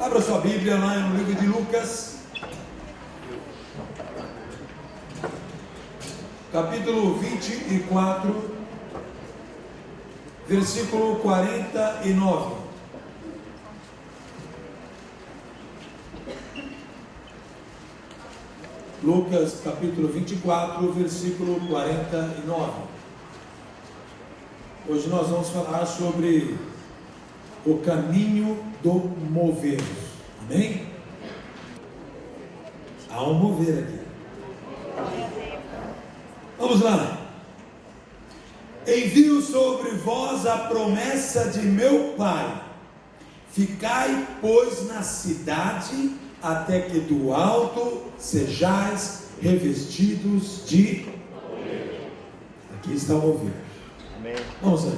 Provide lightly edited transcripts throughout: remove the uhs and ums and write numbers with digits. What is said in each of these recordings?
Abra sua Bíblia lá no livro de Lucas, capítulo 24, versículo 49. Lucas, capítulo 24, versículo 49. Hoje nós vamos falar sobre o caminho do mover. Amém? Há um mover aqui. Vamos lá. Envio sobre vós a promessa de meu Pai. Ficai, pois, na cidade, até que do alto sejais revestidos de mover. Aqui está o mover. Amém. Vamos lá.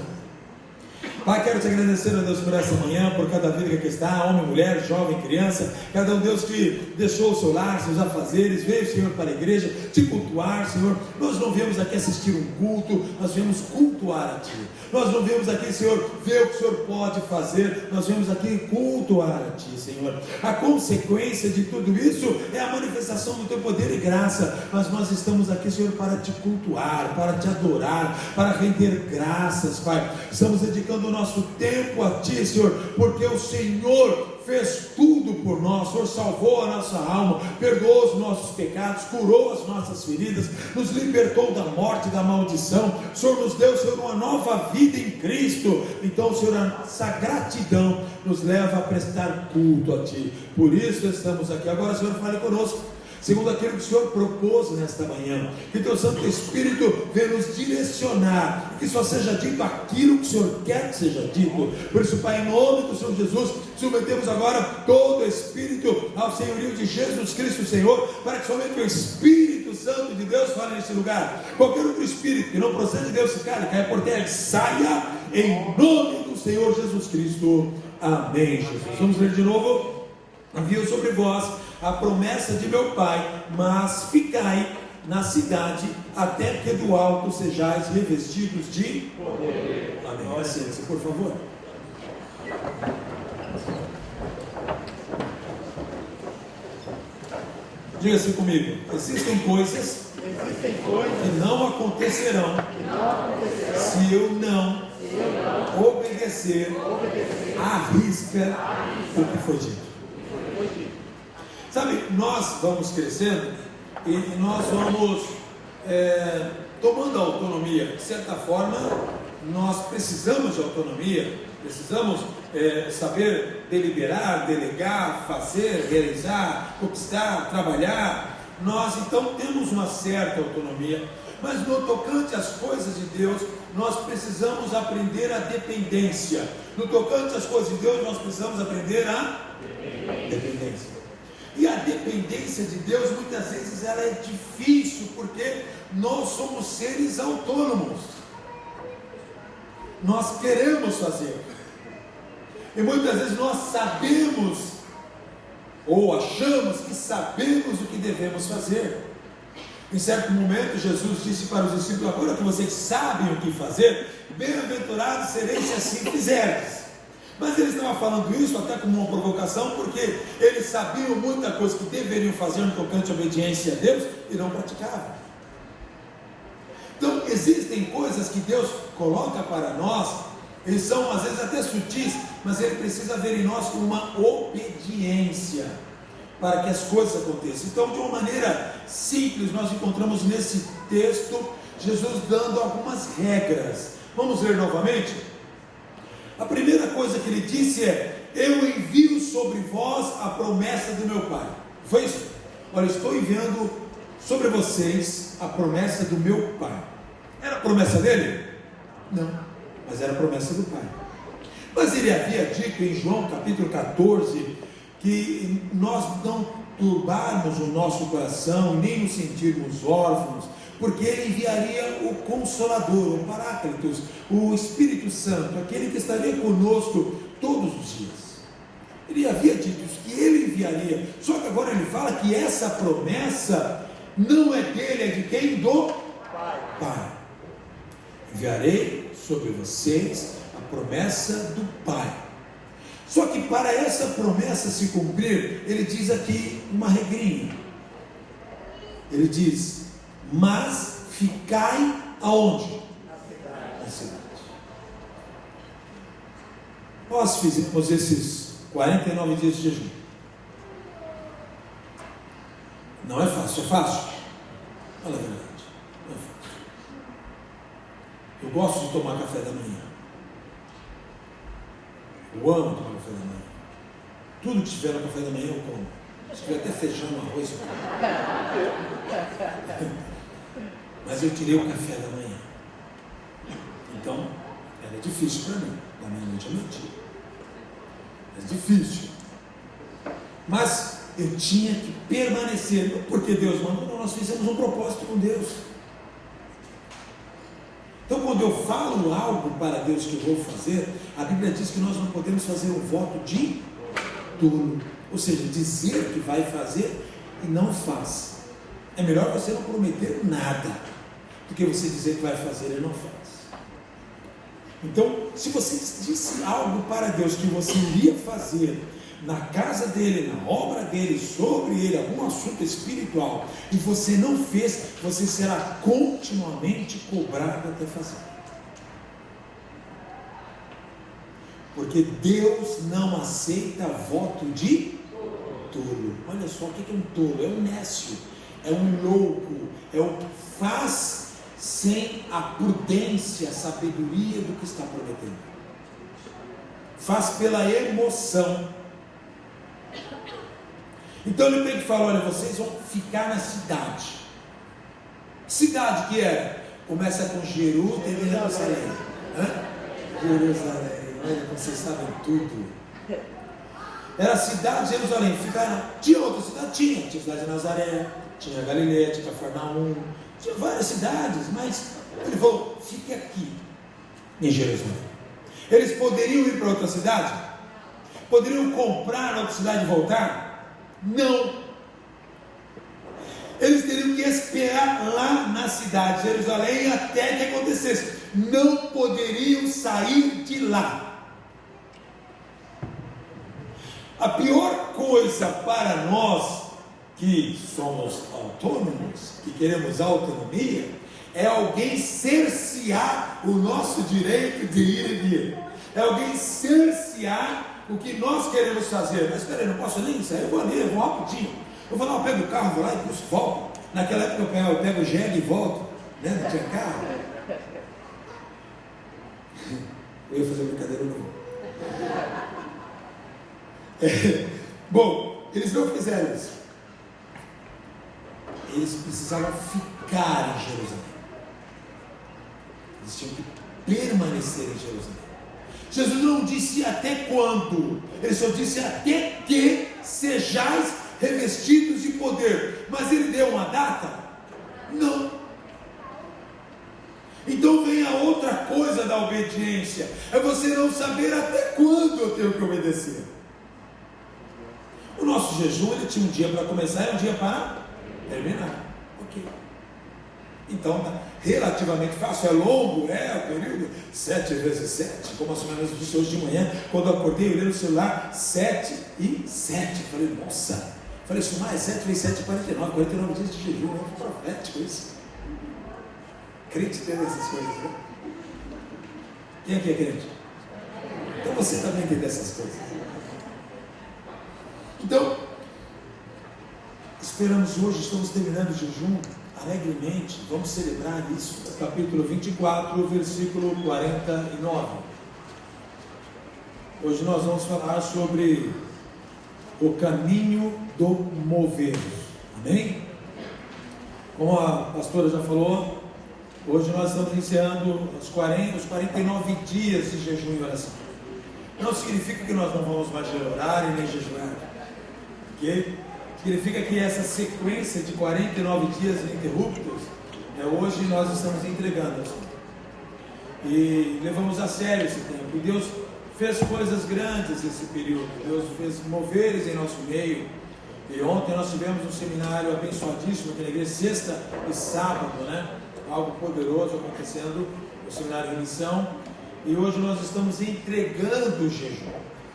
Pai, quero te agradecer, ó Deus, por essa manhã, por cada vida que aqui está, homem, mulher, jovem, criança, cada um, Deus, que deixou o seu lar, seus afazeres, veio, Senhor, para a igreja, te cultuar, Senhor. Nós não viemos aqui assistir um culto, nós viemos cultuar a Ti. Nós não viemos aqui, Senhor, ver o que o Senhor pode fazer, nós viemos aqui cultuar a Ti, Senhor. A consequência de tudo isso é a manifestação do Teu poder e graça, mas nós estamos aqui, Senhor, para Te cultuar, para Te adorar, para render graças, Pai. Estamos dedicando o nosso tempo a Ti, Senhor, porque o Senhor fez tudo por nós. O Senhor salvou a nossa alma, perdoou os nossos pecados, curou as nossas feridas, nos libertou da morte e da maldição. O Senhor nos deu, Senhor, uma nova vida em Cristo. Então, Senhor, a nossa gratidão nos leva a prestar culto a Ti. Por isso estamos aqui. Agora, Senhor, fale conosco segundo aquilo que o Senhor propôs nesta manhã. Que Teu Santo Espírito venha nos direcionar, que só seja dito aquilo que o Senhor quer que seja dito. Por isso, Pai, em nome do Senhor Jesus, submetemos agora todo o Espírito ao senhorio de Jesus Cristo, Senhor, para que somente o Espírito Santo de Deus fale nesse lugar. Qualquer outro espírito que não procede de Deus se cale, caia por terra, saia em nome do Senhor Jesus Cristo. Amém, Jesus. Vamos ler de novo. Envio sobre vós a promessa de meu Pai, mas ficai na cidade, até que do alto sejais revestidos de poder. Amém. Paciência, por favor. Diga assim comigo: existem coisas que não acontecerão se eu não obedecer à risca o que foi dito. Sabe, nós vamos crescendo e nós vamos tomando autonomia. De certa forma, nós precisamos de autonomia, precisamos saber deliberar, delegar, fazer, realizar, conquistar, trabalhar. Nós então temos uma certa autonomia, mas no tocante às coisas de Deus, nós precisamos aprender a dependência. No tocante às coisas de Deus, nós precisamos aprender a dependência. E a dependência de Deus, muitas vezes, ela é difícil, porque nós somos seres autônomos. Nós queremos fazer. E muitas vezes nós sabemos, ou achamos que sabemos o que devemos fazer. Em certo momento, Jesus disse para os discípulos: agora que vocês sabem o que fazer, bem-aventurados sereis se assim fizerdes. Mas ele estava falando isso até como uma provocação, porque eles sabiam muita coisa que deveriam fazer no tocante à obediência a Deus e não praticavam. Então, existem coisas que Deus coloca para nós, eles são às vezes até sutis, mas Ele precisa ver em nós uma obediência para que as coisas aconteçam. Então, de uma maneira simples, nós encontramos nesse texto Jesus dando algumas regras. Vamos ler novamente? A primeira coisa que Ele disse é: eu envio sobre vós a promessa do meu Pai. Foi isso? Olha, estou enviando sobre vocês a promessa do meu Pai. Era a promessa dele? Não, mas era a promessa do Pai. Mas Ele havia dito em João capítulo 14, que nós não turbarmos o nosso coração, nem nos sentirmos órfãos, porque Ele enviaria o Consolador, o Paráclitos, o Espírito Santo, aquele que estaria conosco todos os dias. Ele havia dito que Ele enviaria, só que agora Ele fala que essa promessa não é dele, é de quem? Do Pai. Enviarei sobre vocês a promessa do Pai. Só que para essa promessa se cumprir, ele diz aqui uma regrinha. Ele diz: mas ficai aonde? Na cidade. Nós fizemos esses 49 dias de jejum. Não é fácil, é fácil? Fala a verdade, não é fácil. Eu gosto de tomar café da manhã. Eu amo tomar café da manhã. Tudo que tiver no café da manhã eu como. Se tiver até feijão, arroz, eu como. Mas eu tirei o café da manhã. Então, era difícil para mim, da meia-noite à meio-dia. É difícil. Mas eu tinha que permanecer, não porque Deus mandou, nós fizemos um propósito com Deus. Então, quando eu falo algo para Deus que eu vou fazer, a Bíblia diz que nós não podemos fazer um voto de tolo, ou seja, dizer que vai fazer e não faz. É melhor você não prometer nada do que você dizer que vai fazer e não faz. Então, se você disse algo para Deus que você iria fazer na casa dele, na obra dele, sobre ele, algum assunto espiritual, e você não fez, você será continuamente cobrado até fazer. Porque Deus não aceita voto de tolo. Olha só, o que é um tolo? É um nécio, é um louco, é o que faz sem a prudência, a sabedoria do que está prometendo. Faz pela emoção. Então ele tem que falar: olha, vocês vão ficar na cidade. Cidade que era? Começa com Jeru, termina com Jerusalém. Jerusalém, olha, vocês sabem tudo. Era a cidade de Jerusalém. Ficaram. Tinha outra cidade? Tinha a cidade de Nazaré, tinha a Galileia, tinha Cafarnaum, tinha várias cidades, mas ele falou: fique aqui em Jerusalém. Eles poderiam ir para outra cidade? Poderiam comprar outra cidade e voltar? Não. Eles teriam que esperar lá na cidade de Jerusalém até que acontecesse. Não poderiam sair de lá. A pior coisa para nós que somos autônomos, que queremos autonomia, é alguém cercear o nosso direito de ir e vir. É alguém cercear o que nós queremos fazer. Mas espera aí, não posso nem sair, eu vou ali, eu vou rapidinho. Eu vou lá, eu pego o carro, vou lá e volto. Naquela época eu pego o jegue e volto, né? Não tinha carro. Eu ia fazer brincadeira, não. Bom, eles não fizeram isso. Eles precisavam ficar em Jerusalém. Eles tinham que permanecer em Jerusalém. Jesus não disse até quando, ele só disse até que sejais revestidos de poder. Mas ele deu uma data? Não. Então vem a outra coisa da obediência, é você não saber até quando eu tenho que obedecer. O nosso jejum, ele tinha um dia para começar e um dia para terminar. Ok. Então tá relativamente fácil. É longo, é o período 7 vezes 7, como a senhora mesmo disse hoje de manhã, quando eu acordei, eu olhei no celular 7 e 7, falei, nossa, falei, isso mais 7 vezes 7 é 49 dias de jejum, é profético isso. Crente tem essas coisas, né? Quem aqui é crente? Então você também tem dessas coisas. Então, esperamos hoje, estamos terminando o jejum alegremente, vamos celebrar isso. Capítulo 24, versículo 49. Hoje nós vamos falar sobre o caminho do mover. Amém? Como a pastora já falou, hoje nós estamos iniciando os 49 dias de jejum e oração. Não significa que nós não vamos mais orar e nem jejuar, ok? Significa que essa sequência de 49 dias ininterruptos, hoje nós estamos entregando. E levamos a sério esse tempo. E Deus fez coisas grandes nesse período. Deus fez moveres em nosso meio. E ontem nós tivemos um seminário abençoadíssimo aqui na igreja, sexta e sábado, né? Algo poderoso acontecendo no seminário de missão. E hoje nós estamos entregando o jejum.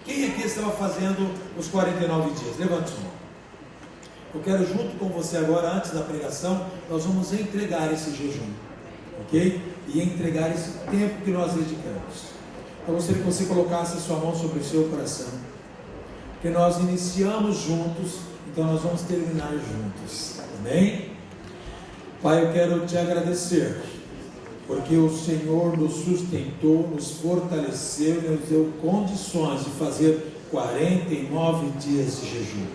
Quem aqui estava fazendo os 49 dias? Levante sua mão. Eu quero junto com você agora, antes da pregação, nós vamos entregar esse jejum, ok? E entregar esse tempo que nós dedicamos. Eu gostaria que você colocasse a sua mão sobre o seu coração, porque nós iniciamos juntos, então nós vamos terminar juntos, amém? Pai, eu quero te agradecer, porque o Senhor nos sustentou, nos fortaleceu, nos deu condições de fazer 49 dias de jejum.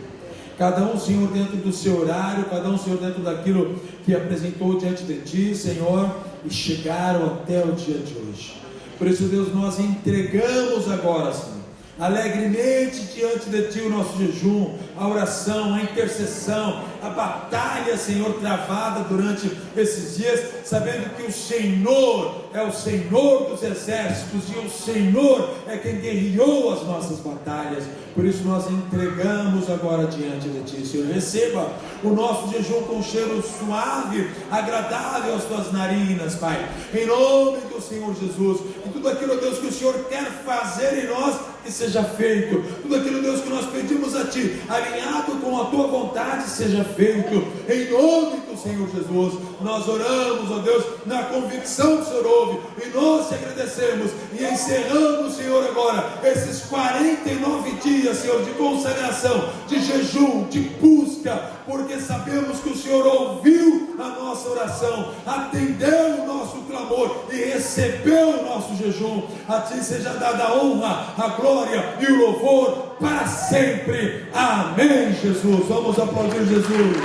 Cada um, Senhor, dentro do seu horário, cada um, Senhor, dentro daquilo que apresentou diante de Ti, Senhor, e chegaram até o dia de hoje. Por isso, Deus, nós entregamos agora, Senhor, alegremente diante de Ti o nosso jejum, a oração, a intercessão, a batalha, Senhor, travada durante esses dias, sabendo que o Senhor é o Senhor dos exércitos e o Senhor é quem guerreou as nossas batalhas. Por isso nós entregamos agora diante de Ti, Senhor. Receba o nosso jejum com cheiro suave, agradável às Tuas narinas, Pai, em nome do Senhor Jesus. E tudo aquilo, Deus, que o Senhor quer fazer em nós, que seja feito. Tudo aquilo, Deus, que nós pedimos a Ti, alinhado com a Tua vontade, seja feito, em nome do Senhor Jesus. Nós oramos, ó Deus, na convicção que o Senhor ouve, e nós te agradecemos, e encerramos, Senhor, agora, esses 49 dias, Senhor, de consagração, de jejum, de busca, porque sabemos que o Senhor ouviu a nossa oração, atendeu o nosso clamor, e recebeu o nosso jejum. A Ti seja dada a honra, a glória e o louvor, para sempre, amém. Jesus, vamos aplaudir Jesus.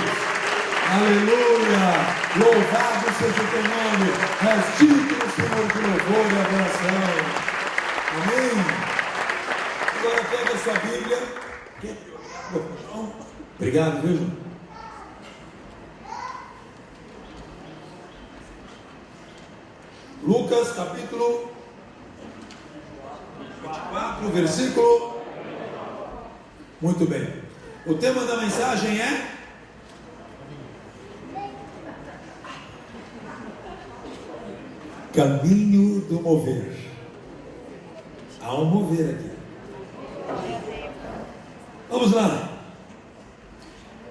Aleluia, louvado seja o Teu nome, és digno, Senhor, de louvor e adoração, amém. Agora pega a sua Bíblia, obrigado, viu, João? Lucas capítulo 24, versículo. Muito bem, o tema da mensagem é caminho do mover. Há um mover aqui. Vamos lá.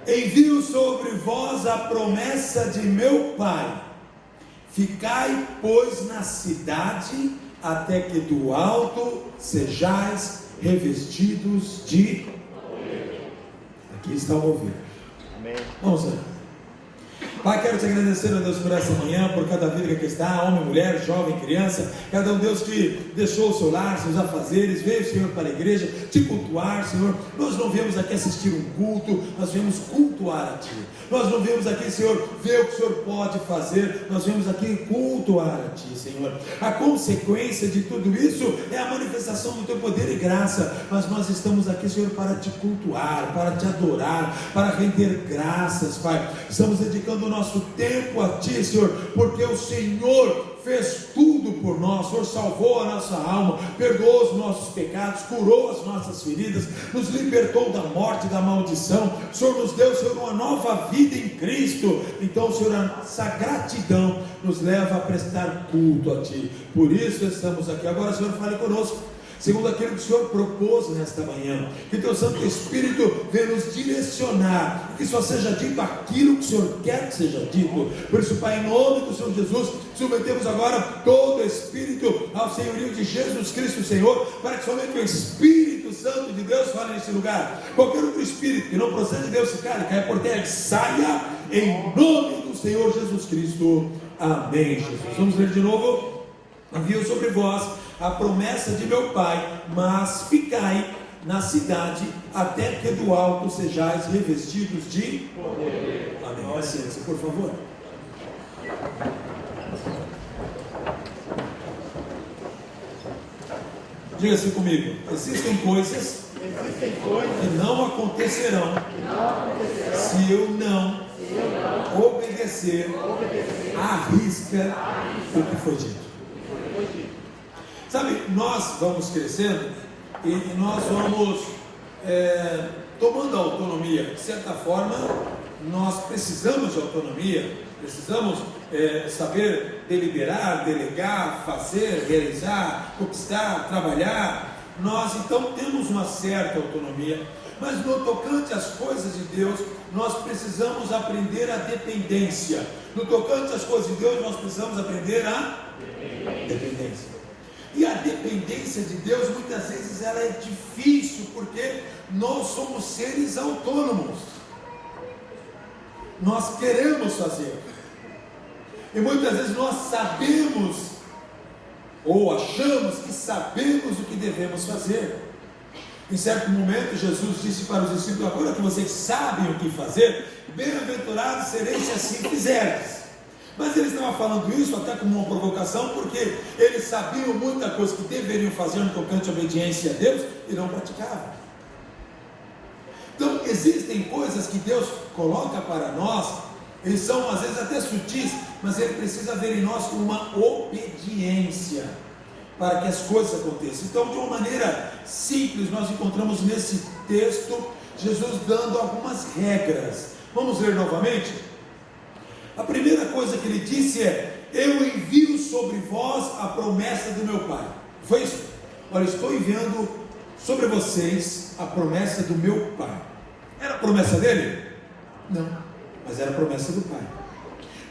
Envio sobre vós a promessa de meu Pai. Ficai, pois, na cidade, até que do alto sejais revestidos de poder. Aqui está o mover. Amém. Vamos lá. Pai, quero te agradecer, meu Deus, por essa manhã, por cada vida que aqui está, homem, mulher, jovem, criança, cada um, Deus, que deixou o seu lar, seus afazeres, veio, Senhor, para a igreja, te cultuar, Senhor. Nós não viemos aqui assistir um culto, nós viemos cultuar a Ti. Nós não viemos aqui, Senhor, ver o que o Senhor pode fazer, nós viemos aqui cultuar a Ti, Senhor. A consequência de tudo isso é a manifestação do Teu poder e graça, mas nós estamos aqui, Senhor, para Te cultuar, para Te adorar, para render graças, Pai. Estamos dedicando o nosso tempo a Ti, Senhor, porque o Senhor fez tudo por nós. O Senhor salvou a nossa alma, perdoou os nossos pecados, curou as nossas feridas, nos libertou da morte, da maldição. O Senhor nos deu, Senhor, uma nova vida em Cristo. Então, Senhor, a nossa gratidão nos leva a prestar culto a Ti. Por isso estamos aqui. Agora, Senhor, fale conosco segundo aquilo que o Senhor propôs nesta manhã. Que Teu Santo Espírito venha nos direcionar, que só seja dito aquilo que o Senhor quer que seja dito. Por isso, Pai, em nome do Senhor Jesus, submetemos agora todo o Espírito ao senhorio de Jesus Cristo, Senhor, para que somente o Espírito Santo de Deus fale nesse lugar. Qualquer outro Espírito que não procede de Deus se cale, caia por terra, que saia em nome do Senhor Jesus Cristo, amém. Jesus, vamos ler de novo. Envio sobre vós a promessa de meu Pai, mas ficai na cidade, até que do alto sejais revestidos de poder. Amém. Paciência, por favor. Diga assim comigo: existem coisas que não acontecerão se eu não obedecer à risca do que foi dito. Sabe, nós vamos crescendo e nós vamos tomando autonomia. De certa forma, nós precisamos de autonomia, precisamos saber deliberar, delegar, fazer, realizar, conquistar, trabalhar. nós então temos uma certa autonomia, mas no tocante às coisas de Deus, nós precisamos aprender a dependência. No tocante às coisas de Deus, nós precisamos aprender a dependência. E a dependência de Deus, muitas vezes, ela é difícil, porque nós somos seres autônomos. Nós queremos fazer. E muitas vezes nós sabemos, ou achamos que sabemos o que devemos fazer. Em certo momento, Jesus disse para os discípulos: agora que vocês sabem o que fazer, bem-aventurados sereis se assim fizerdes. Mas ele estava falando isso até como uma provocação, porque eles sabiam muita coisa que deveriam fazer no tocante à obediência a Deus e não praticavam. Então, existem coisas que Deus coloca para nós, eles são às vezes até sutis, mas Ele precisa ver em nós uma obediência para que as coisas aconteçam. Então, de uma maneira simples, nós encontramos nesse texto Jesus dando algumas regras. Vamos ler novamente? A primeira coisa que ele disse é: eu envio sobre vós a promessa do meu Pai. Foi isso? Olha, estou enviando sobre vocês a promessa do meu Pai. Era a promessa dele? Não, mas era a promessa do Pai.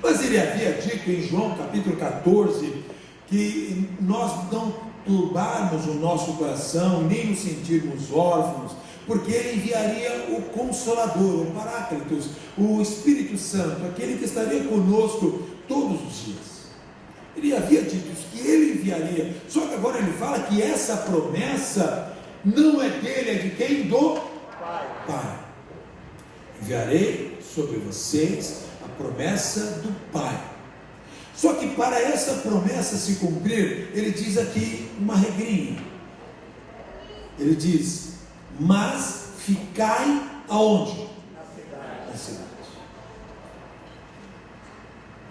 Mas ele havia dito em João capítulo 14 que nós não turbarmos o nosso coração, nem nos sentirmos órfãos, porque ele enviaria o Consolador, o Paráclitos, o Espírito Santo, aquele que estaria conosco todos os dias. Ele havia dito isso, que ele enviaria. Só que agora ele fala que essa promessa não é dele, é de quem? Do Pai. Enviarei sobre vocês a promessa do Pai. Só que para essa promessa se cumprir, ele diz aqui uma regrinha. Ele diz: mas ficai aonde? Na cidade.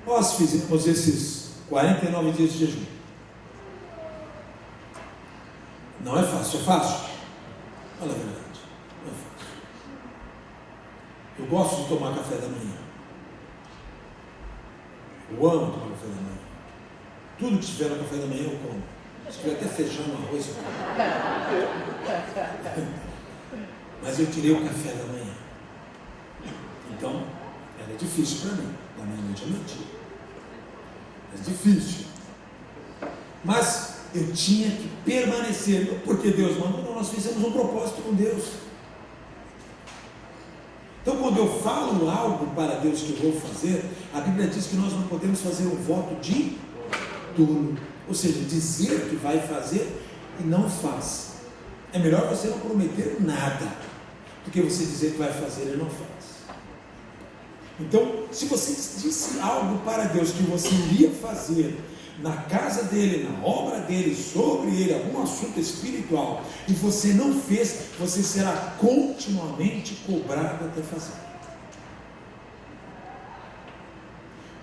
Nós fizemos esses 49 dias de jejum. Não é fácil, é fácil? Fala a verdade, não é fácil. Eu gosto de tomar café da manhã. Eu amo tomar café da manhã. Tudo que tiver no café da manhã eu como. Se tiver até feijão, arroz, eu como. Mas eu tirei o café da manhã. Então, era difícil para mim. Da meia-noite à noite. É difícil. Mas eu tinha que permanecer. Não porque Deus mandou, não, nós fizemos um propósito com Deus. Então, quando eu falo algo para Deus que eu vou fazer, a Bíblia diz que nós não podemos fazer um voto de tolo. Ou seja, dizer que vai fazer e não faz. É melhor você não prometer nada do que você dizer que vai fazer e não faz. Então, se você disse algo para Deus que você iria fazer na casa dele, na obra dele, sobre ele, algum assunto espiritual, e você não fez, você será continuamente cobrado até fazer.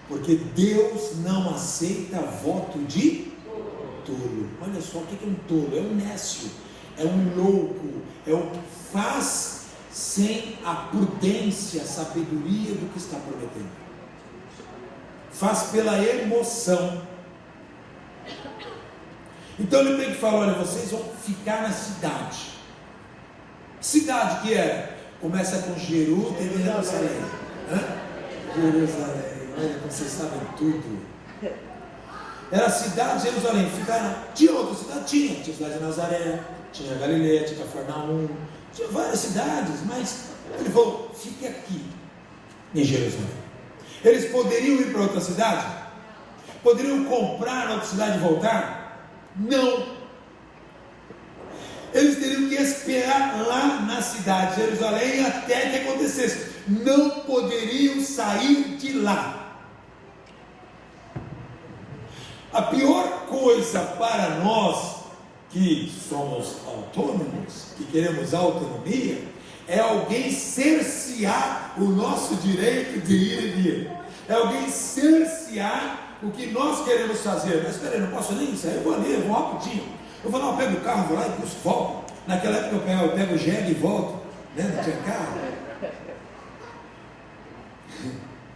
Porque Deus não aceita voto de tolo. Olha só, o que é um tolo? É um nécio, é um louco, é o que faz sem a prudência, a sabedoria do que está prometendo. Faz pela emoção. Então ele tem que falar: olha, vocês vão ficar na cidade. Que cidade que é? Começa com Jeru, termina com Jerusalém. Jerusalém, olha como vocês sabem tudo. Era a cidade de Jerusalém. Ficaram. Tinha outra cidade? Tinha a cidade de Nazaré, tinha Galileia, tinha Cafarnaum, tinha várias cidades, mas ele falou: fique aqui em Jerusalém. Eles poderiam ir para outra cidade? Poderiam comprar outra cidade e voltar? Não. Eles teriam que esperar lá na cidade de Jerusalém até que acontecesse. Não poderiam sair de lá. A pior coisa para nós que somos autônomos, que queremos autonomia, é alguém cercear o nosso direito de ir e vir. É alguém cercear o que nós queremos fazer. Mas espera aí, não posso nem sair, eu vou ali, eu vou rapidinho. Eu vou lá, eu pego o carro, vou lá e busco, volto. Naquela época eu pego o jegue e volto, né? Não tinha carro.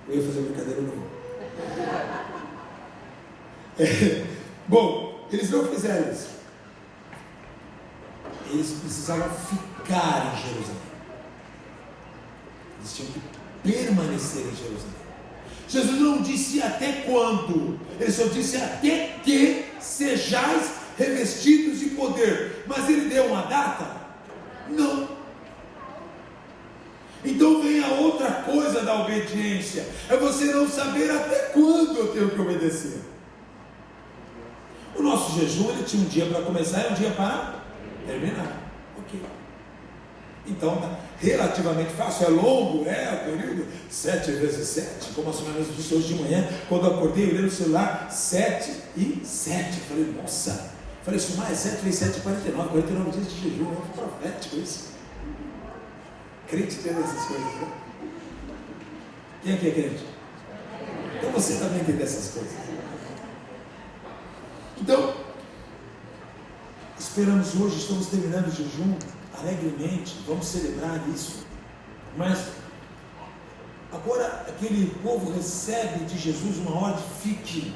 Eu ia fazer brincadeira, não vou. Bom, eles não fizeram isso. eles precisavam ficar em Jerusalém. Eles tinham que permanecer em Jerusalém. Jesus não disse até quando, ele só disse até que sejais revestidos de poder. Mas ele deu uma data? Não. Então vem a outra coisa da obediência, é você não saber até quando eu tenho que obedecer. O nosso jejum, ele tinha um dia para começar e um dia para terminar. Ok. Então, relativamente fácil. É longo, o período 7 vezes 7, como a senhora disse hoje de manhã, quando eu acordei, eu olhei no celular, 7 e 7. Falei, nossa, falei, isso mais 7 vezes 7 é 49, 49 dias de jejum, é profético isso. Crente tem essas coisas, né? Quem aqui é crente? Então você também tem dessas coisas. Então, esperamos hoje, estamos terminando o jejum alegremente, vamos celebrar isso. Mas agora aquele povo recebe de Jesus uma ordem: fique,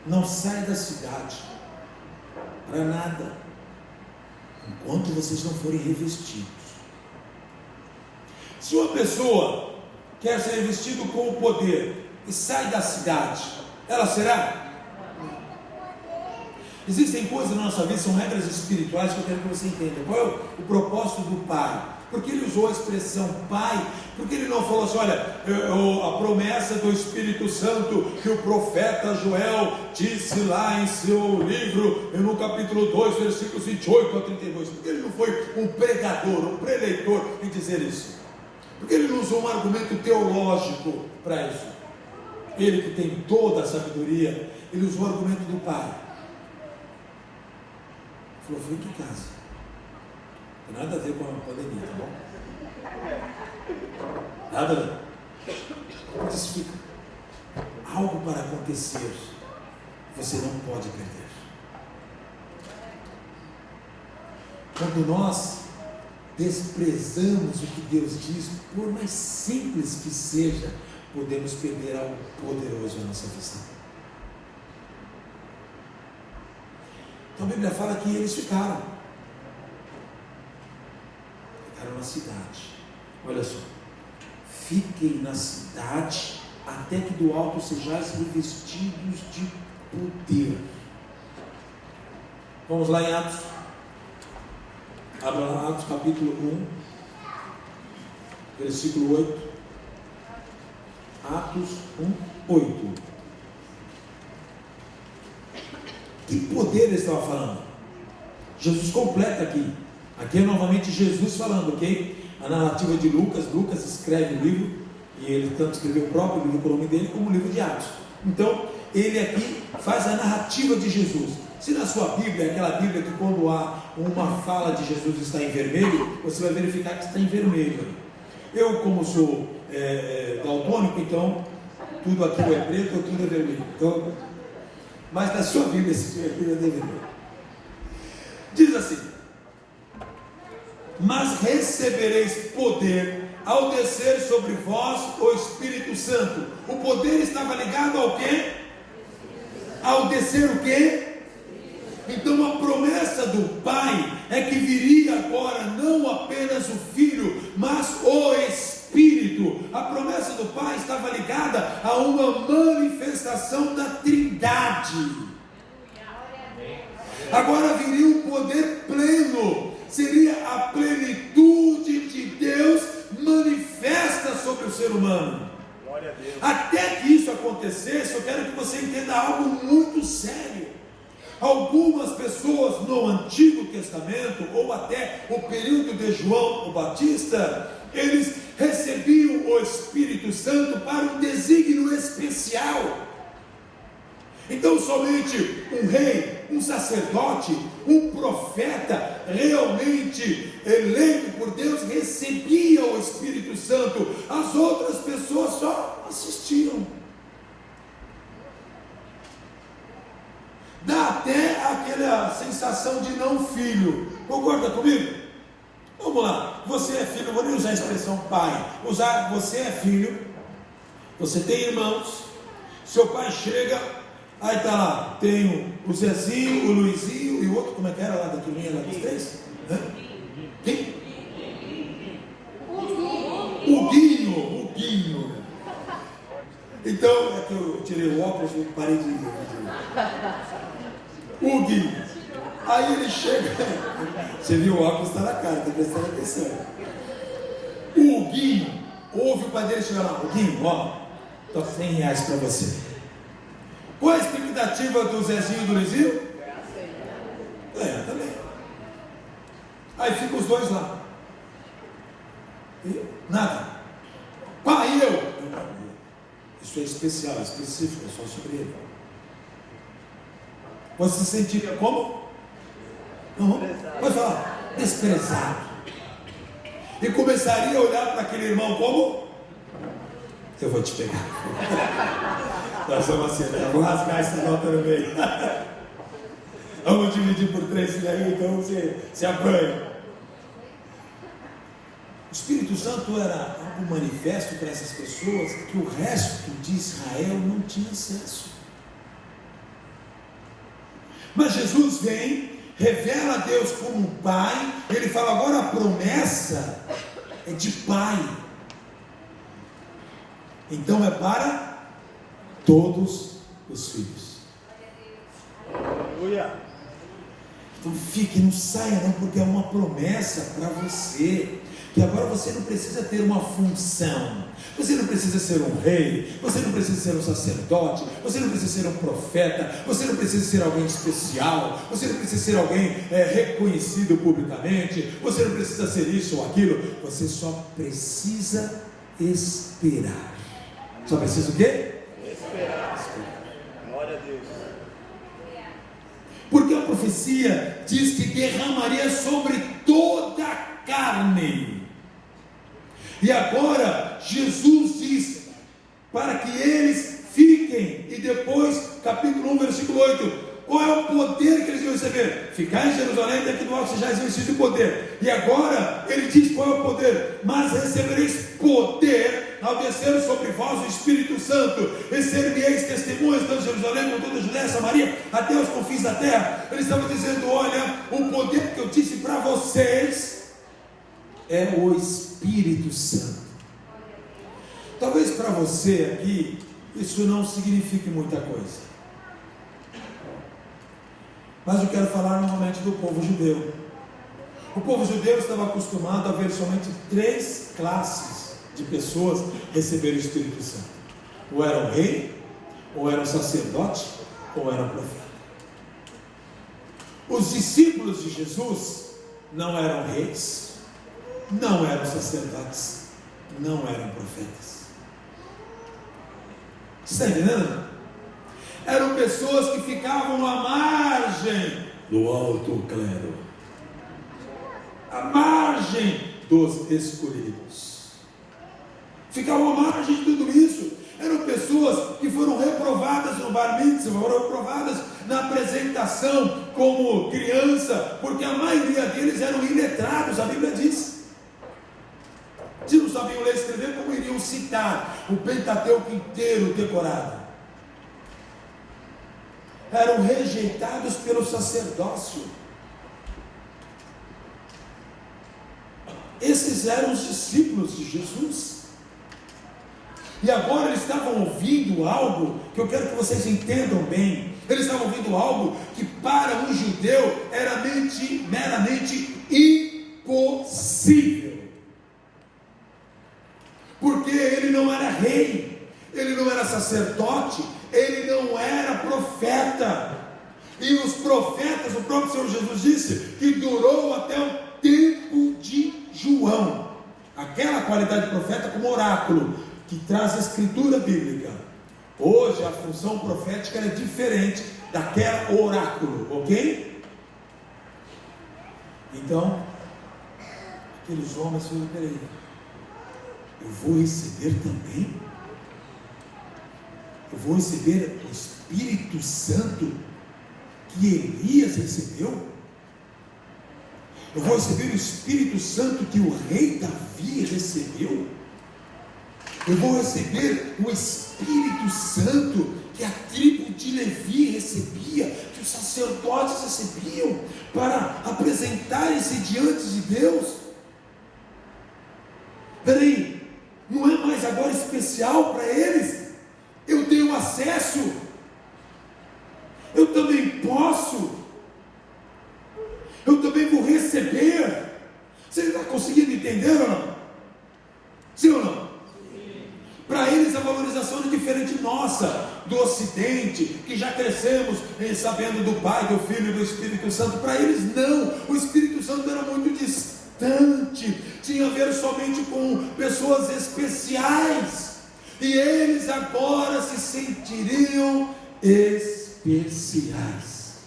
não saia da cidade para nada, enquanto vocês não forem revestidos. Se uma pessoa quer ser revestido com o poder e sai da cidade, ela será? Existem coisas na nossa vida, são regras espirituais que eu quero que você entenda. Qual é o propósito do Pai? Porque ele usou a expressão Pai? Porque ele não falou assim, olha, a promessa do Espírito Santo que o profeta Joel disse lá em seu livro, no capítulo 2, versículos 28 a 32. Porque ele não foi um pregador, um preleitor em dizer isso. Porque ele não usou um argumento teológico para isso. Ele que tem toda a sabedoria, ele usou o argumento do Pai. Falou, fique em casa. Não tem nada a ver com a pandemia, tá bom? Nada a ver. Mas fica. Algo para acontecer, você não pode perder. Quando nós desprezamos o que Deus diz, por mais simples que seja, podemos perder algo poderoso na nossa visão. Então a Bíblia fala que eles ficaram na cidade. Olha só, fiquem na cidade até que do alto sejais revestidos de poder. Vamos lá em Atos. Abra lá Atos capítulo 1, versículo 8. Atos 1, 8. Que poder ele estava falando? Jesus completa aqui. Aqui é novamente Jesus falando, ok? A narrativa de Lucas. Lucas escreve o livro, e ele tanto escreveu o próprio livro com o nome dele, como o livro de Atos. Então, ele aqui faz a narrativa de Jesus. Se na sua Bíblia, aquela Bíblia que quando há uma fala de Jesus está em vermelho, você vai verificar que está em vermelho. Eu, como sou daltônico, então tudo aquilo é preto ou tudo é vermelho. Então, mas na sua Bíblia, se tiver Bíblia, é vermelho. Diz assim: mas recebereis poder ao descer sobre vós o Espírito Santo. O poder estava ligado ao quê? Ao descer o quê? Então a promessa do Pai é que viria agora não apenas o Filho, mas o Espírito. A promessa do Pai estava ligada a uma manifestação da Trindade. Agora viria um poder pleno, seria a plenitude de Deus manifesta sobre o ser humano. Até que isso acontecesse, eu quero que você entenda algo muito sério. Algumas pessoas no Antigo Testamento, ou até o período de João o Batista, eles recebiam o Espírito Santo para um desígnio especial. Então somente um rei, um sacerdote, um profeta realmente eleito por Deus recebia o Espírito Santo. As outras pessoas só assistiam. Dá até aquela sensação de não filho. Concorda comigo? Vamos lá. Você é filho, vou nem usar a expressão pai. Você é filho, você tem irmãos, seu pai chega, aí está lá, tem o Zezinho, o Luizinho e o outro, como é que era lá da turminha lá dos três? Quem? O Guinho. Então, é que eu tirei o óculos e parei de rir. O Guinho. Aí ele chega. Você viu, o óculos está na cara, está prestando atenção. O Guinho ouve o pai dele chegar lá. O Guinho, ó, tô R$100 para você. Qual a expectativa do Zezinho e do Luizinho? É, também. Aí ficam os dois lá. E nada. Pai, eu. Isso é especial, é específico, é só sobre ele. Você se sentiria como? Não. Pode falar. Desprezado. E começaria a olhar para aquele irmão como? Eu vou te pegar. Nós vamos acertar. Vou rasgar essa nota no meio. Vamos dividir por 3 daí, então você se apanha. O Espírito Santo era algo manifesto para essas pessoas que o resto de Israel não tinha acesso. Mas Jesus vem, revela a Deus como um pai. Ele fala: agora a promessa é de pai. Então é para todos os filhos. Então fique, não saia não, porque é uma promessa para você. Que agora você não precisa ter uma função, você não precisa ser um rei, você não precisa ser um sacerdote, você não precisa ser um profeta, você não precisa ser alguém especial, você não precisa ser alguém reconhecido publicamente, você não precisa ser isso ou aquilo, você só precisa esperar. Só precisa o quê? Esperar. Glória a Deus. Porque a profecia diz que derramaria sobre toda a carne. E agora Jesus diz para que eles fiquem. E depois, capítulo 1, versículo 8, qual é o poder que eles iam receber? Ficar em Jerusalém, daqui do alto sejais revestidos de poder. E agora ele diz qual é o poder: mas recebereis poder ao descer sobre vós o Espírito Santo, e ser-me-eis testemunhas de Jerusalém, com toda a Judéia, Samaria, até os confins da terra. Ele estava dizendo: olha, o poder que eu disse para vocês é o Espírito Santo. Talvez para você aqui isso não signifique muita coisa, mas eu quero falar normalmente do povo judeu. O povo judeu estava acostumado a ver somente 3 classes de pessoas receber o Espírito Santo: ou era um rei, ou era um sacerdote, ou era um profeta. Os discípulos de Jesus não eram reis, não eram sacerdotes, não eram profetas. Você está entendendo? Eram pessoas que ficavam à margem do alto clero, à margem dos escolhidos, ficavam à margem de tudo isso. Eram pessoas que foram reprovadas no bar mitzvah, foram reprovadas na apresentação como criança, porque a maioria deles eram iletrados, a Bíblia diz. Se não sabiam ler e escrever, como iriam citar o Pentateuco inteiro decorado? Eram rejeitados pelo sacerdócio. Esses eram os discípulos de Jesus. E agora eles estavam ouvindo algo que eu quero que vocês entendam bem. Eles estavam ouvindo algo que para um judeu era meramente impossível. Porque ele não era rei, ele não era sacerdote, ele não era profeta. E os profetas, o próprio Senhor Jesus disse que durou até o tempo de João. Aquela qualidade de profeta como oráculo, que traz a escritura bíblica. Hoje a função profética é diferente daquela oráculo, ok? Então, aqueles homens falaram: peraí, eu vou receber também? Eu vou receber o Espírito Santo que Elias recebeu? Eu vou receber o Espírito Santo que o rei Davi recebeu? Eu vou receber o Espírito Santo que a tribo de Levi recebia, que os sacerdotes recebiam, para apresentarem-se diante de Deus. Peraí, não é mais agora especial para eles? Eu tenho acesso, eu também posso, eu também vou receber. Você está conseguindo entender ou não? Sim ou não? Para eles a valorização é diferente nossa, do Ocidente, que já crescemos sabendo do Pai, do Filho e do Espírito Santo. Para eles não, o Espírito Santo era muito distante, tinha a ver somente com pessoas especiais, e eles agora se sentiriam especiais.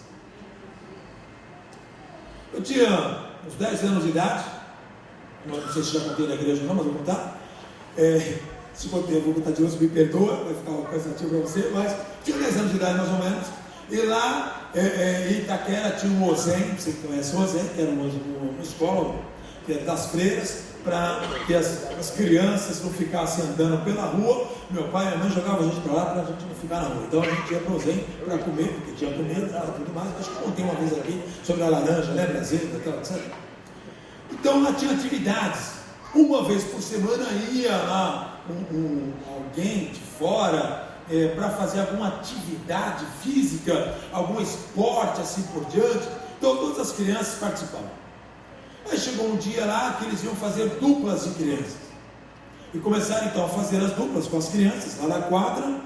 Eu tinha uns 10 anos de idade, não sei se já contei na igreja não, mas vou contar. Se contei, eu vou contar de hoje, me perdoa, vai ficar uma cansativo para você, mas tinha 10 anos de idade mais ou menos, e lá em Itaquera tinha um Ozen, você conhece o Ozen, que era uma escola que era das freiras, para que as crianças não ficassem andando pela rua. Meu pai e minha mãe jogavam a gente para lá para a gente não ficar na rua, então a gente ia para o Ozen para comer, porque tinha comida e tudo mais. Acho que contei uma vez aqui sobre a laranja, né, Brasília, etc. Então lá tinha atividades, uma vez por semana ia lá alguém de fora para fazer alguma atividade física, algum esporte assim por diante. Então todas as crianças participavam. Aí chegou um dia lá que eles iam fazer duplas de crianças, e começaram então a fazer as duplas com as crianças lá na quadra.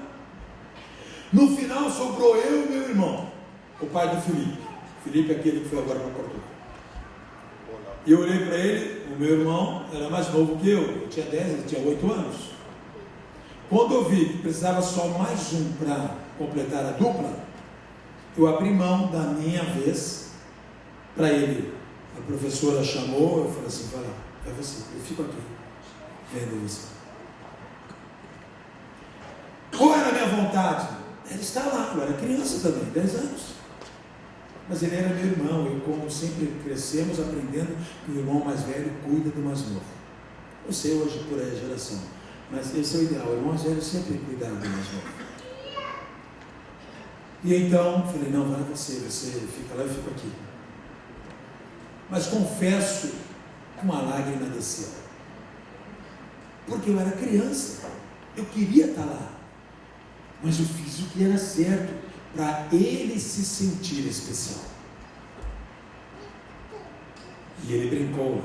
No final sobrou eu e meu irmão, o pai do Felipe é aquele que foi agora para Portugal. E eu olhei para ele, o meu irmão era mais novo que eu tinha 10, ele tinha 8 anos. Quando eu vi que precisava só mais um para completar a dupla, eu abri mão da minha vez para ele. A professora chamou, eu falei assim, vai lá, vai você, eu fico aqui, vendo você. Qual era a minha vontade? Ele está lá, eu era criança também, 10 anos. Mas ele era meu irmão, e como sempre crescemos aprendendo que o irmão mais velho cuida do mais novo. Eu sei hoje por aí a geração, mas esse é o ideal, o irmão mais velho sempre cuidar do mais novo. E então, falei, não, vai você fica lá, eu fico aqui. Mas confesso que uma lágrima desceu, porque eu era criança, eu queria estar lá, mas eu fiz o que era certo, para ele se sentir especial. E ele brincou.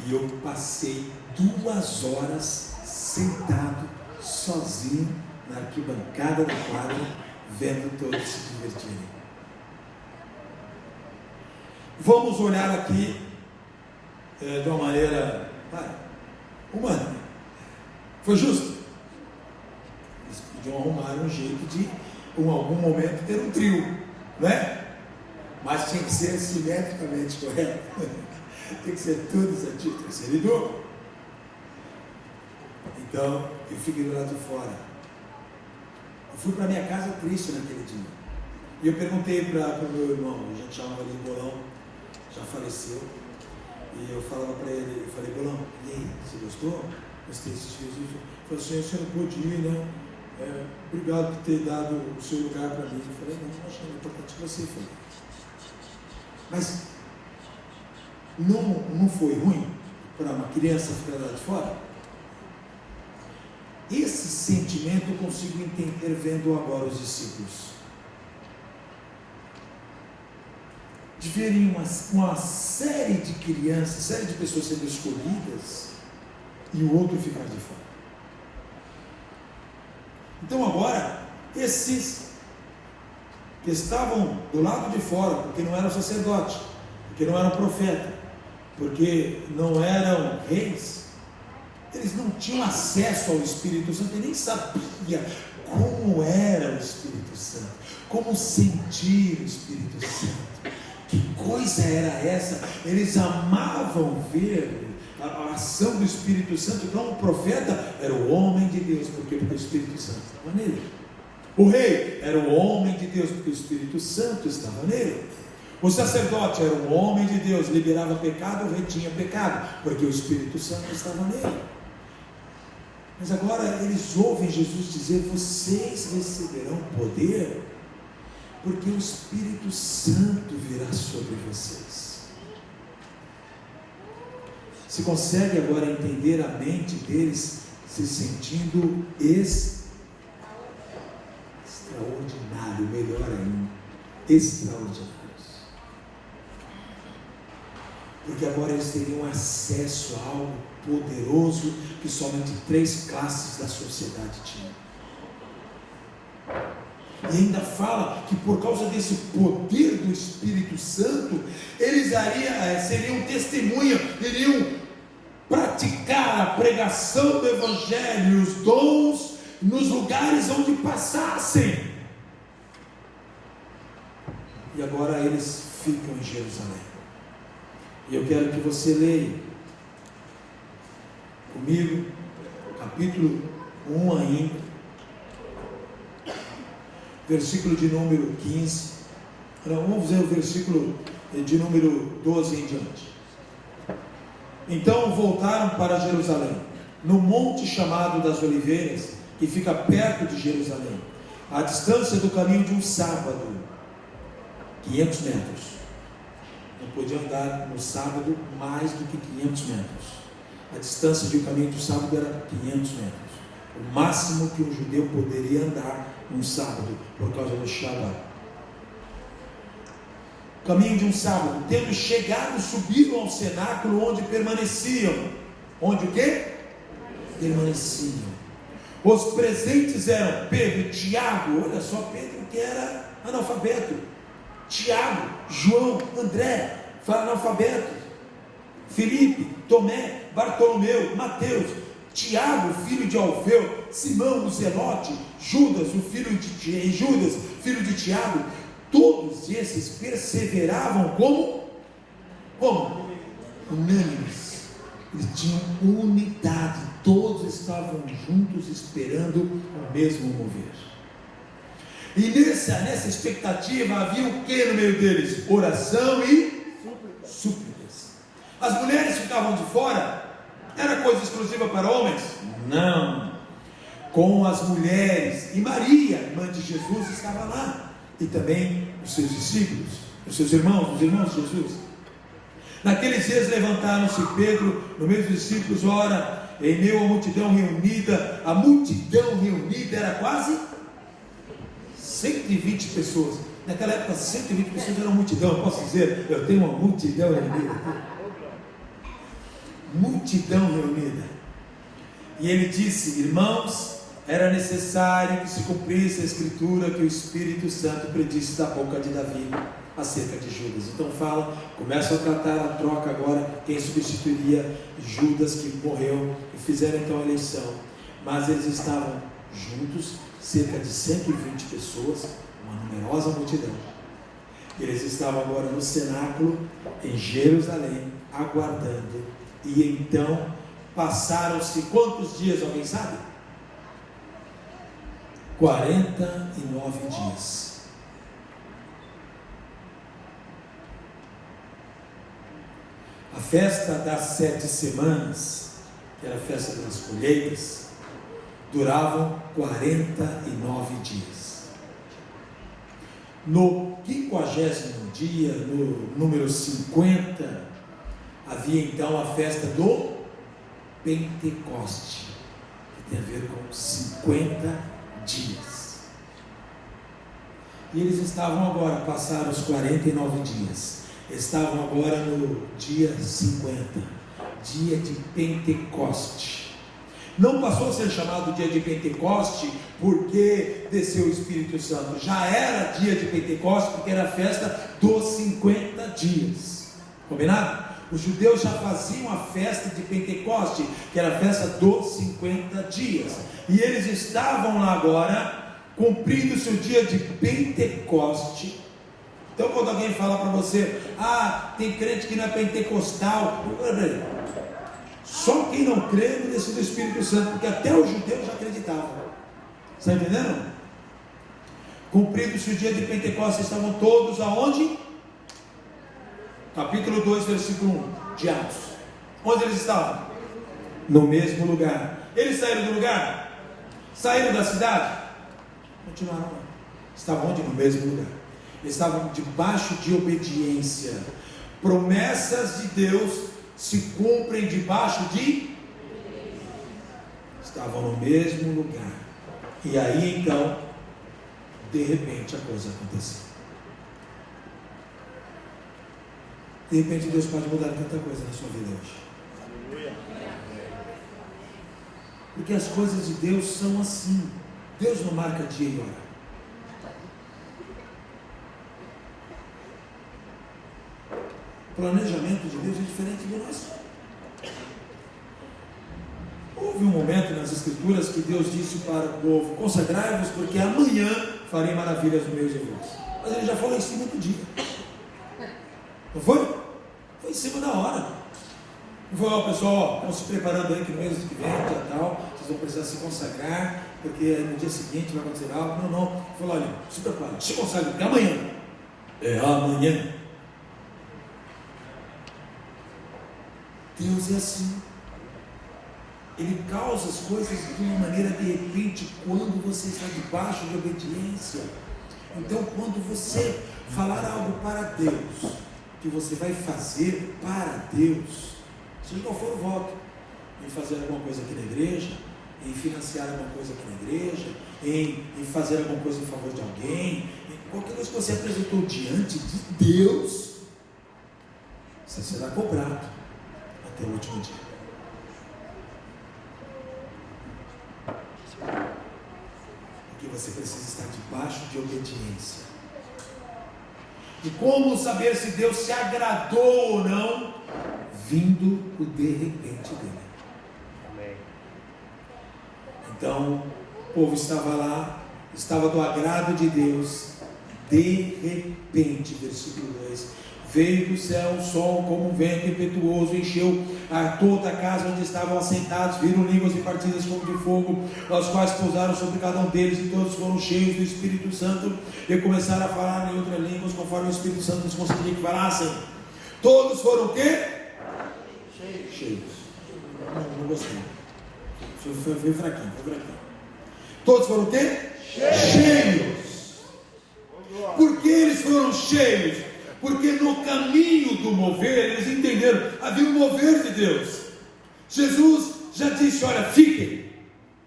E eu passei 2 horas sentado, sozinho, na arquibancada da quadra, vendo todos se divertirem. Vamos olhar aqui de uma maneira humana. Foi justo? Eles podiam arrumar um jeito de, em algum momento, ter um trio, não é? Mas tinha que ser simetricamente correto. Tem que ser tudo certinho, tem que ser duplo. Então, eu fiquei do lado de fora. Eu fui para minha casa triste naquele dia. E eu perguntei para o meu irmão, a gente chamava ele de Bolão, já faleceu. E eu falava para ele, eu falei, Bolão, e aí, você gostou? Gostei, você fez isso? Ele falou assim, você não pôde ir, né? Obrigado por ter dado o seu lugar para mim. Eu falei, não, acho que é importante que você foi. Mas não foi ruim para uma criança ficar lá de fora? Esse sentimento eu consigo entender vendo agora os discípulos. De verem uma série de crianças, série de pessoas sendo escolhidas e o outro ficar de fora. Então agora, esses que estavam do lado de fora, porque não eram sacerdote, porque não eram profeta, porque não eram reis, eles não tinham acesso ao Espírito Santo, e nem sabia como era o Espírito Santo, como sentir o Espírito Santo, que coisa era essa. Eles amavam ver a ação do Espírito Santo. Então o profeta era o homem de Deus, porque o Espírito Santo estava nele. O rei era o homem de Deus, porque o Espírito Santo estava nele. O sacerdote era um homem de Deus, liberava pecado, o rei tinha pecado, porque o Espírito Santo estava nele. Mas agora eles ouvem Jesus dizer: vocês receberão poder, porque o Espírito Santo virá sobre vocês. Se consegue agora entender a mente deles se sentindo extraordinário, melhor ainda, extraordinários. Porque agora eles teriam acesso a algo poderoso que somente 3 classes da sociedade tinham. E ainda fala que por causa desse poder do Espírito Santo, eles seriam testemunha, iriam praticar a pregação do Evangelho, os dons, nos lugares onde passassem. E agora eles ficam em Jerusalém. E eu quero que você leia comigo, capítulo 1 ainda, versículo de número 15, vamos ver o versículo de número 12 em diante. Então voltaram para Jerusalém, no monte chamado das Oliveiras, que fica perto de Jerusalém, à distância do caminho de um sábado, 500 metros. Não podiam andar no sábado mais do que 500 metros. A distância de um caminho do sábado era 500 metros. O máximo que um judeu poderia andar no sábado, por causa do Shabat. Caminho de um sábado, tendo chegado, subiram ao cenáculo onde permaneciam. Onde o quê? Permaneciam. Os presentes eram Pedro, Tiago, olha só, Pedro que era analfabeto, Tiago, João, André, analfabeto, Felipe, Tomé, Bartolomeu, Mateus, Tiago, filho de Alfeu, Simão, o Zelote, Judas, filho de Tiago. Todos esses perseveravam como? Unânimes. Eles tinham unidade, todos estavam juntos esperando o mesmo mover. E nessa expectativa havia o que no meio deles? Oração e súplicas. As mulheres ficavam de fora? Era coisa exclusiva para homens? Não. Com as mulheres, e Maria, irmã de Jesus, estava lá, e também os seus discípulos, os seus irmãos, os irmãos de Jesus. Naqueles dias levantaram-se Pedro, no meio dos discípulos, ora, em meio à multidão reunida. A multidão reunida era quase 120 pessoas. Naquela época 120 pessoas era uma multidão. Eu posso dizer, eu tenho uma multidão reunida. Multidão reunida. E ele disse: irmãos, era necessário que se cumprisse a escritura que o Espírito Santo predisse da boca de Davi acerca de Judas. Então começa a tratar a troca agora, quem substituiria Judas que morreu, e fizeram então a eleição. Mas eles estavam juntos, cerca de 120 pessoas, uma numerosa multidão. Eles estavam agora no cenáculo em Jerusalém, aguardando. E então passaram-se quantos dias, alguém sabe? 49 dias. A festa das 7 semanas, que era a festa das colheitas, duravam 49 dias. No 50º dia, no número 50, havia então a festa do Pentecoste, que tem a ver com 50 dias. E eles estavam agora, passaram os 49 dias, estavam agora no dia 50, dia de Pentecoste. Não passou a ser chamado dia de Pentecoste porque desceu o Espírito Santo. Já era dia de Pentecoste porque era a festa dos 50 dias. Combinado? Os judeus já faziam a festa de Pentecoste, que era a festa dos 50 dias. E eles estavam lá agora, cumprindo o seu dia de Pentecoste. Então quando alguém fala para você: tem crente que não é pentecostal, só quem não crê no descer do Espírito Santo, porque até os judeus já acreditavam. Está entendendo? Cumprido-se o dia de Pentecostes, estavam todos aonde? Capítulo 2, versículo 1 de Atos. Onde eles estavam? no mesmo lugar. Eles saíram do lugar? Saíram da cidade? Continuaram lá. Estavam onde? No mesmo lugar. Eles estavam debaixo de obediência. Promessas de Deus se cumprem debaixo de... Estavam no mesmo lugar. E aí então, de repente a coisa aconteceu. De repente Deus pode mudar tanta coisa na sua vida hoje. Aleluia. Porque as coisas de Deus são assim. Deus não marca dia e hora. O planejamento de Deus é diferente do nosso. Houve um momento nas Escrituras que Deus disse para o povo: consagrai-vos, porque amanhã farei maravilhas no meio de vós. Mas ele já falou em cima do dia. Não foi? Foi em cima da hora. Não foi, ó, pessoal, estão se preparando aí que no mês que vem, dia tal, vocês vão precisar se consagrar, porque no dia seguinte vai acontecer algo. Não, não. Ele falou: olha, se prepara, se consagre, porque amanhã. É amanhã. Deus é assim. Ele causa as coisas de uma maneira de repente, quando você está debaixo de obediência. Então, quando você falar algo para Deus, que você vai fazer para Deus, seja qual for o voto, em fazer alguma coisa aqui na igreja, em financiar alguma coisa aqui na igreja, em fazer alguma coisa em favor de alguém, em qualquer coisa que você apresentou diante de Deus, você será cobrado até o último dia. Porque você precisa estar debaixo de obediência. E como saber se Deus se agradou ou não? Vindo o de repente dele. Amém. Então, o povo estava lá, estava do agrado de Deus. De repente, versículo 2: veio do céu um som como um vento impetuoso, encheu a toda a casa onde estavam assentados, viram línguas repartidas como de fogo, as quais pousaram sobre cada um deles, e todos foram cheios do Espírito Santo, e começaram a falar em outras línguas, conforme o Espírito Santo lhes concedia que falassem. Todos foram o quê? Cheios. Não gostei. Foi fraquinho. Todos foram o quê? Cheios. Por que eles foram cheios? Porque no caminho do mover, eles entenderam, havia um mover de Deus. Jesus já disse: olha, fiquem,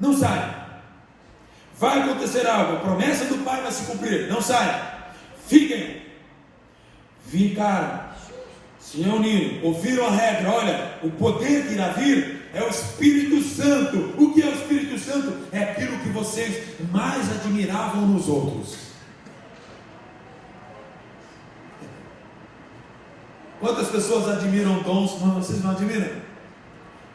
não saiam. Vai acontecer algo, a promessa do Pai vai se cumprir, não saiam, fiquem. Ficaram, se reuniram, ouviram a regra: olha, o poder que irá vir é o Espírito Santo. O que é o Espírito Santo? É aquilo que vocês mais admiravam nos outros. Quantas pessoas admiram dons? Não, vocês não admiram?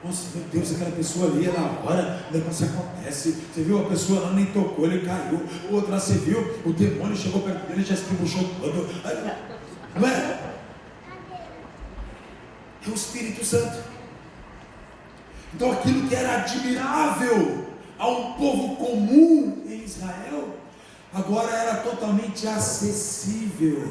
Nossa, meu Deus, aquela pessoa ali, na hora, o negócio acontece. Você viu a pessoa lá, nem tocou, ele caiu. O outro lá, você viu, o demônio chegou perto dele, já se tribuchou todo. Não é? É o Espírito Santo. Então aquilo que era admirável a um povo comum em Israel, agora era totalmente acessível.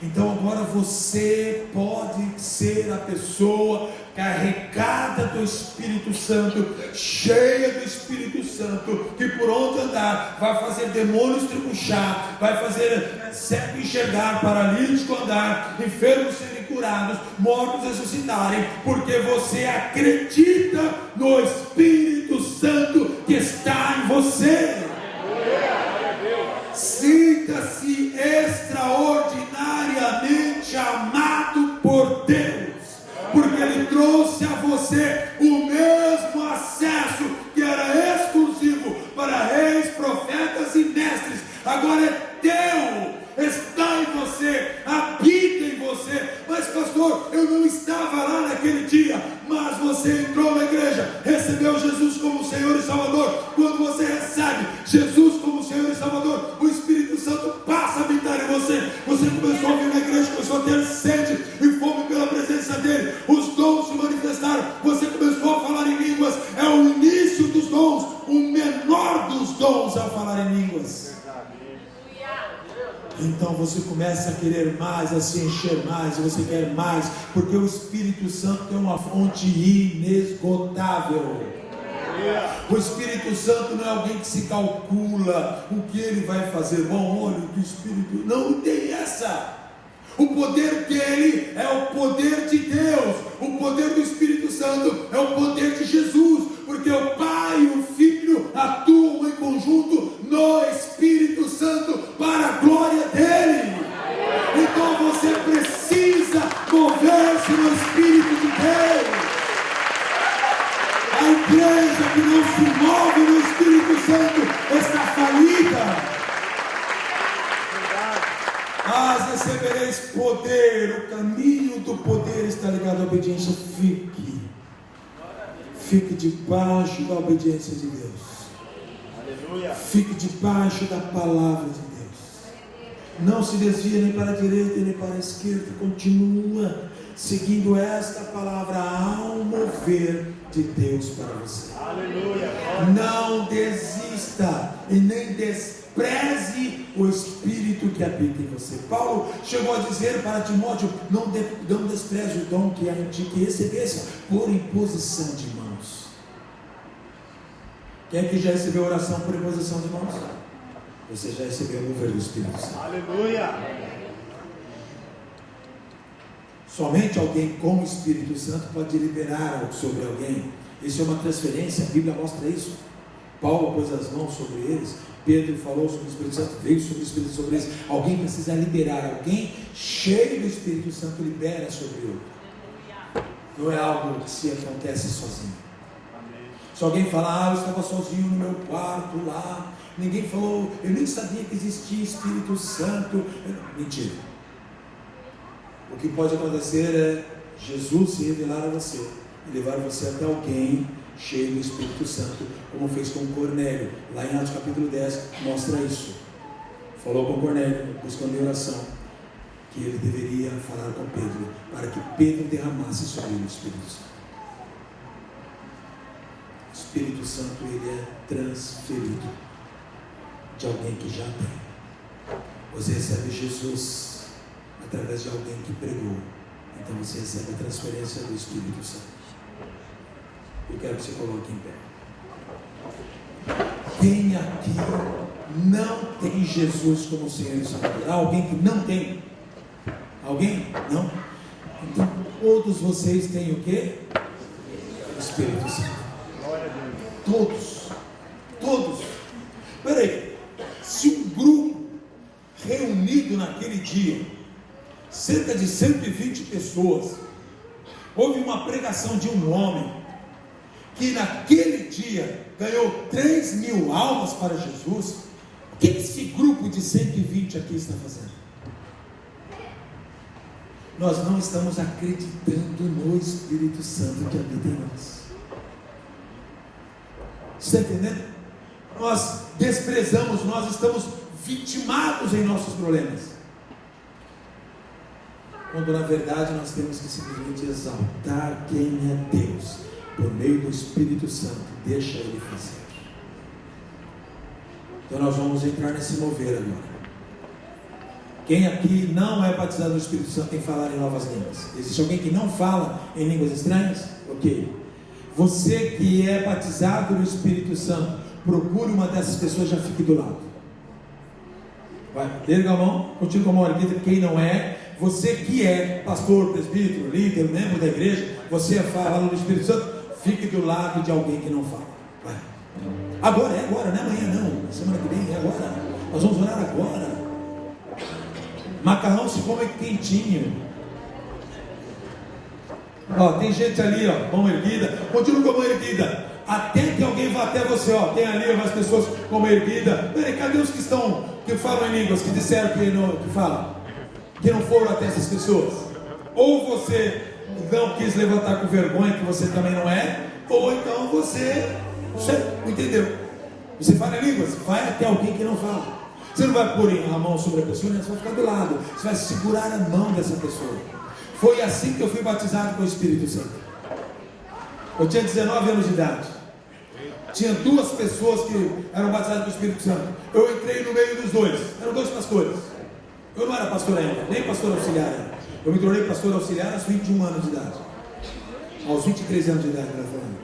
Então agora você pode ser a pessoa carregada do Espírito Santo, cheia do Espírito Santo, que por onde andar vai fazer demônios tribuchar, vai fazer cego enxergar, paralítico andar, enfermos serem curados, mortos ressuscitarem, porque você acredita no Espírito Santo que está em você. Sinta-se extraordinariamente amado por Deus, porque Ele trouxe a você o mesmo acesso que era exclusivo para reis, profetas e mestres. Agora é teu, está em você, habita em você. Mas pastor, eu não estava lá naquele dia. Mas você entrou na igreja, recebeu Jesus como Senhor e Salvador. Quando você recebe Jesus como Senhor e Salvador, o Espírito Santo passa a habitar em você. Você começou a vir na igreja, começou a ter sede e fome pela presença dele. Os dons se manifestaram, você começou a falar em línguas. É o início dos dons, o menor dos dons é o falar em línguas. Então você começa a querer mais, a se encher mais, e você quer mais, porque o Espírito Santo é uma fonte inesgotável. O Espírito Santo não é alguém que se calcula o que ele vai fazer. Bom, olha, o Espírito não tem essa. O poder dele é o poder de Deus. O poder do Espírito Santo é o poder de Jesus, porque o Pai e o Filho atuam em conjunto no Espírito Santo para a glória dele. Então você precisa mover-se no Espírito de Deus. A igreja que não se move no Espírito Santo está falida. Mas recebereis poder. O caminho do poder está ligado à obediência. Fique debaixo da obediência de Deus. Aleluia. Fique debaixo da palavra de Deus. Não se desvie nem para a direita nem para a esquerda. Continua seguindo esta palavra ao mover de Deus para você. Aleluia. Não desista e nem despreze o Espírito que habita em você. Paulo chegou a dizer para Timóteo: não despreze o dom que é de que recebesse por imposição de mãos. Quem é que já recebeu oração por imposição de mãos? Você já recebeu o mover do Espírito Santo. Aleluia. Somente alguém com o Espírito Santo pode liberar algo sobre alguém. Isso é uma transferência, a Bíblia mostra isso. Paulo pôs as mãos sobre eles, Pedro falou sobre o Espírito Santo, veio sobre o Espírito sobre eles. Alguém precisa liberar, alguém cheio do Espírito Santo libera sobre outro. Não é algo que se acontece sozinho. Se alguém falar: eu estava sozinho no meu quarto lá, ninguém falou, eu nem sabia que existia Espírito Santo. Mentira. O que pode acontecer é Jesus se revelar a você e levar você até alguém cheio do Espírito Santo, como fez com Cornélio. Lá em Atos capítulo 10 mostra isso. Falou com Cornélio, buscando em oração, que ele deveria falar com Pedro, para que Pedro derramasse sobre ele o Espírito Santo. O Espírito Santo, ele é transferido de alguém que já tem. Você recebe Jesus através de alguém que pregou, então você recebe a transferência do Espírito Santo. Eu quero que você coloque em pé. Quem aqui não tem Jesus como Senhor e Salvador? Alguém que não tem? Alguém? Não? Então todos vocês têm o quê? O Espírito Santo. Todos. Peraí, se um grupo reunido naquele dia, cerca de 120 pessoas, houve uma pregação de um homem que naquele dia ganhou 3.000 almas para Jesus, o que esse grupo de 120 aqui está fazendo? Nós não estamos acreditando no Espírito Santo que habita em nós. Você está entendendo? Nós desprezamos, nós estamos vitimados em nossos problemas, quando na verdade nós temos que simplesmente exaltar quem é Deus por meio do Espírito Santo. Deixa Ele fazer. Então nós vamos entrar nesse mover agora. Quem aqui não é batizado no Espírito Santo tem que falar em novas línguas? Existe alguém que não fala em línguas estranhas? Ok. Você que é batizado no Espírito Santo, procure uma dessas pessoas, já fique do lado. Vai, erga a mão, continue com a mão erguida. Quem não é, você que é pastor, presbítero, líder, membro da igreja, você fala no Espírito Santo, fique do lado de alguém que não fala. Vai. Agora, não é amanhã não, semana que vem, é agora. Nós vamos orar agora. Macarrão se come quentinho. Ó, tem gente ali, ó, mão erguida. Continua com a mão erguida, até que alguém vá até você. Ó, tem ali umas pessoas com a mão erguida. Peraí, cadê os que falam em línguas, que disseram que falam? Que não foram até essas pessoas? Ou você não quis levantar com vergonha, que você também não é, ou então você entendeu? Você fala em línguas, vai até alguém que não fala. Você não vai pôr a mão sobre a pessoa, você vai ficar do lado, você vai segurar a mão dessa pessoa. Foi assim que eu fui batizado com o Espírito Santo. Eu tinha 19 anos de idade. Tinha duas pessoas que eram batizadas com o Espírito Santo. Eu entrei no meio dos dois. Eram dois pastores. Eu não era pastor ainda, nem pastor auxiliar ainda. Eu me tornei pastor auxiliar aos 21 anos de idade. Aos 23 anos de idade, melhor falando.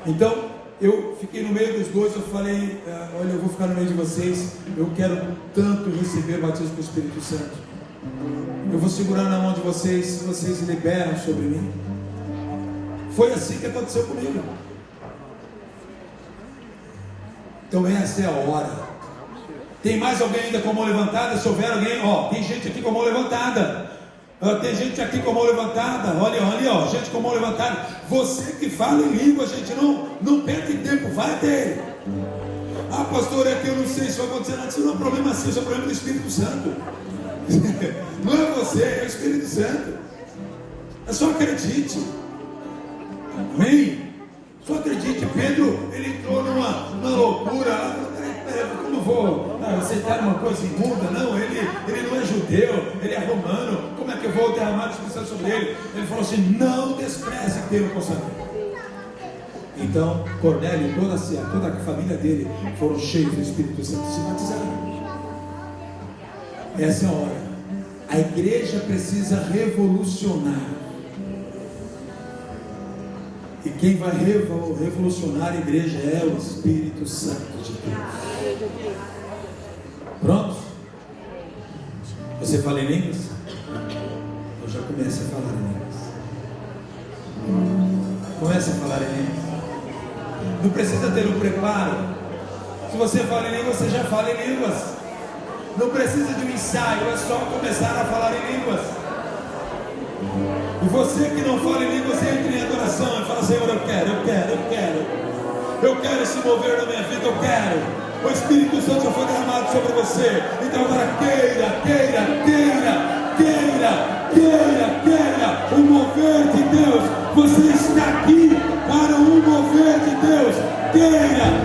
Então, eu fiquei no meio dos dois. Eu falei, olha, eu vou ficar no meio de vocês. Eu quero tanto receber o batismo com o Espírito Santo. Eu vou segurar na mão de vocês, vocês liberam sobre mim. Foi assim que aconteceu comigo. Então essa é a hora. Tem mais alguém ainda com a mão levantada? Se houver alguém, tem gente aqui com a mão levantada. Tem gente aqui com a mão levantada. Olha ali, gente com a mão levantada. Você que fala em língua, gente, não perde tempo, vai até ele. Pastor, é que eu não sei se vai acontecer nada. Isso não é um problema seu, isso é um problema do Espírito Santo. Não é você, é o Espírito Santo. É só acredite. Amém? Só acredite. Pedro, ele entrou numa loucura. Como eu vou aceitar uma coisa imunda? Não, ele não é judeu, ele é romano. Como é que eu vou derramar o Espírito Santo sobre ele? Ele falou assim: não despreze ter o consagrado. Então Cornélio e toda a família dele foram cheios do Espírito Santo e se batizaram. Essa é a hora. A igreja precisa revolucionar. E quem vai revolucionar a igreja é o Espírito Santo de Deus. Pronto? Você fala em línguas? Eu já comecei a falar em línguas. Comece a falar em línguas. Não precisa ter um preparo. Se você fala em línguas, você já fala em línguas. Não precisa de um ensaio, é só começar a falar em línguas. E você que não fala em línguas, entre em adoração e fala: Senhor, eu quero se mover na minha vida, eu quero. O Espírito Santo já foi derramado sobre você. Então agora queira o mover de Deus. Você está aqui para o mover de Deus. Queira.